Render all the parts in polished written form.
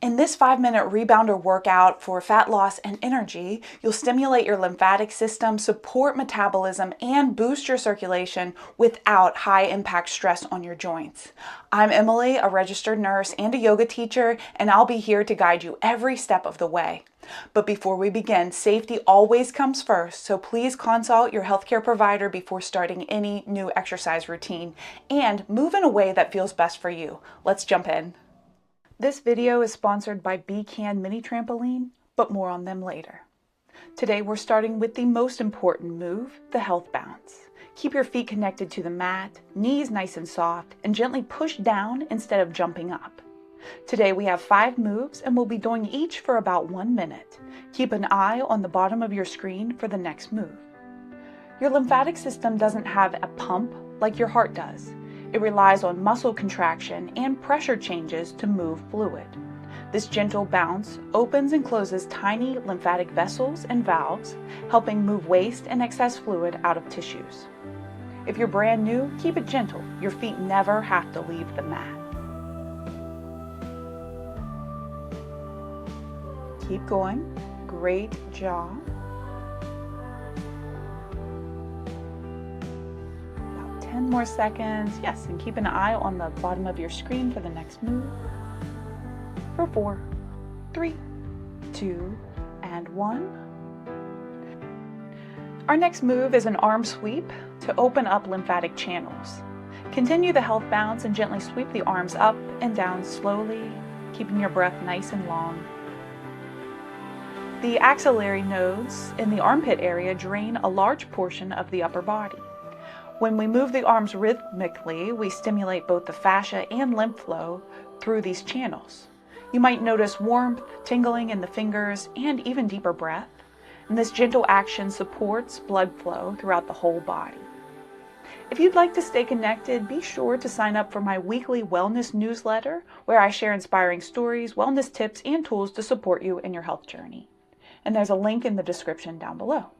In this 5-minute rebounder workout for fat loss and energy, you'll stimulate your lymphatic system, support metabolism, and boost your circulation without high-impact stress on your joints. I'm Emily, a registered nurse and a yoga teacher, and I'll be here to guide you every step of the way. But before we begin, safety always comes first, so please consult your healthcare provider before starting any new exercise routine, and move in a way that feels best for you. Let's jump in. This video is sponsored by Can Mini Trampoline, but more on them later. Today we're starting with the most important move, the health bounce. Keep your feet connected to the mat, knees nice and soft, and gently push down instead of jumping up. Today we have 5 moves and we'll be doing each for about 1 minute. Keep an eye on the bottom of your screen for the next move. Your lymphatic system doesn't have a pump like your heart does. It relies on muscle contraction and pressure changes to move fluid. This gentle bounce opens and closes tiny lymphatic vessels and valves, helping move waste and excess fluid out of tissues. If you're brand new, keep it gentle. Your feet never have to leave the mat. Keep going. Great job. 10 more seconds. Yes, and keep an eye on the bottom of your screen for the next move. For 4, 3, 2, and 1. Our next move is an arm sweep to open up lymphatic channels. Continue the health bounce and gently sweep the arms up and down slowly, keeping your breath nice and long. The axillary nodes in the armpit area drain a large portion of the upper body. When we move the arms rhythmically, we stimulate both the fascia and lymph flow through these channels. You might notice warmth, tingling in the fingers, and even deeper breath. And this gentle action supports blood flow throughout the whole body. If you'd like to stay connected, be sure to sign up for my weekly wellness newsletter, where I share inspiring stories, wellness tips, and tools to support you in your health journey. And there's a link in the description down below.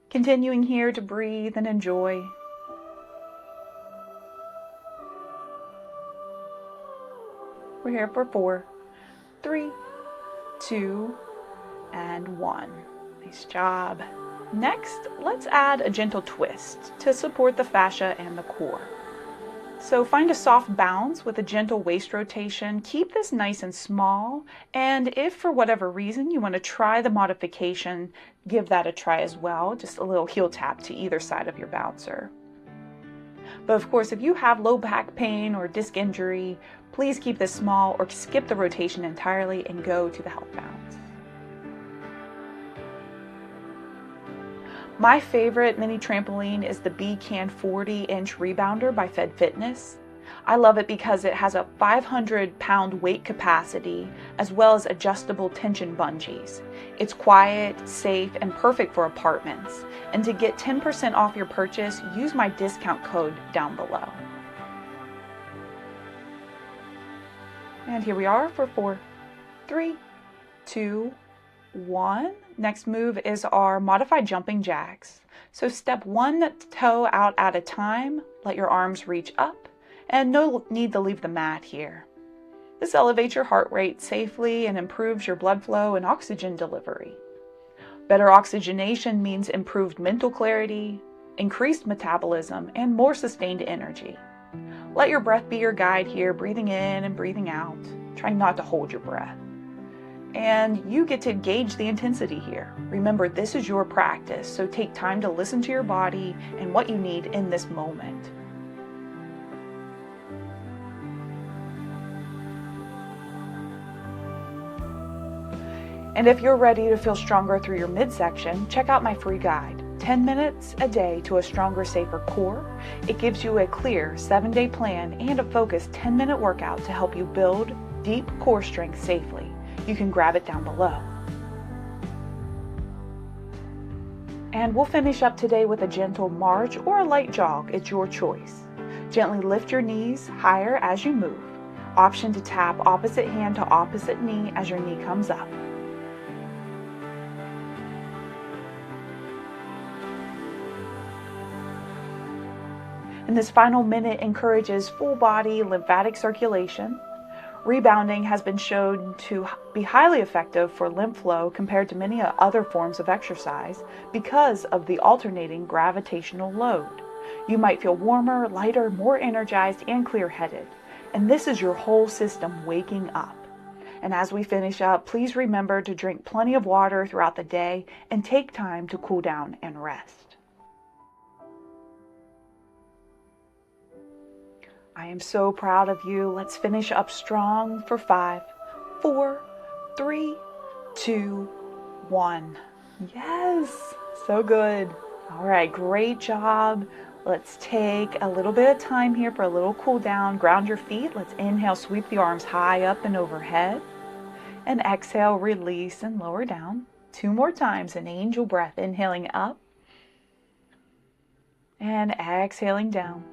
Continuing here to breathe and enjoy. We're here for 4, 3, 2, and 1. Nice job. Next, let's add a gentle twist to support the fascia and the core. So find a soft bounce with a gentle waist rotation. Keep this nice and small, and if for whatever reason you want to try the modification, give that a try as well. Just a little heel tap to either side of your bouncer. But of course, if you have low back pain or disc injury, please keep this small or skip the rotation entirely and go to the health bounce. My favorite mini trampoline is the Can 40-inch Rebounder by Fed Fitness. I love it because it has a 500-pound weight capacity as well as adjustable tension bungees. It's quiet, safe, and perfect for apartments. And to get 10% off your purchase, use my discount code down below. And here we are for 4, 3, 2, 1. Next move is our modified jumping jacks. So step 1 toe out at a time, let your arms reach up, and no need to leave the mat here. This elevates your heart rate safely and improves your blood flow and oxygen delivery. Better oxygenation means improved mental clarity, increased metabolism, and more sustained energy. Let your breath be your guide here, breathing in and breathing out, trying not to hold your breath. And you get to gauge the intensity here. Remember, this is your practice, so take time to listen to your body and what you need in this moment. And if you're ready to feel stronger through your midsection, check out my free guide, 10 minutes a day to a stronger, safer core. It gives you a clear 7-day plan and a focused 10-minute workout to help you build deep core strength safely. You can grab it down below. And we'll finish up today with a gentle march or a light jog. It's your choice. Gently lift your knees higher as you move. Option to tap opposite hand to opposite knee as your knee comes up. And this final minute encourages full body lymphatic circulation. Rebounding has been shown to be highly effective for lymph flow compared to many other forms of exercise because of the alternating gravitational load. You might feel warmer, lighter, more energized, and clear-headed. And this is your whole system waking up. And as we finish up, please remember to drink plenty of water throughout the day and take time to cool down and rest. I am so proud of you. Let's finish up strong for 5, 4, 3, 2, 1. Yes, so good. All right, great job. Let's take a little bit of time here for a little cool down. Ground your feet. Let's inhale, sweep the arms high up and overhead. And exhale, release and lower down. 2 more times, an angel breath. Inhaling up and exhaling down.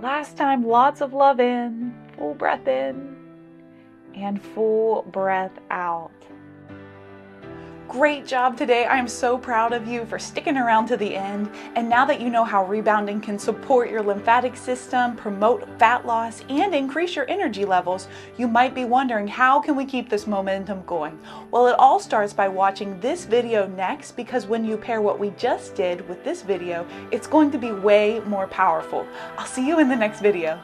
Last time, lots of love in, full breath in, and full breath out. Great job today. I am so proud of you for sticking around to the end. And now that you know how rebounding can support your lymphatic system, promote fat loss, and increase your energy levels, you might be wondering, how can we keep this momentum going? Well, it all starts by watching this video next, because when you pair what we just did with this video, it's going to be way more powerful. I'll see you in the next video.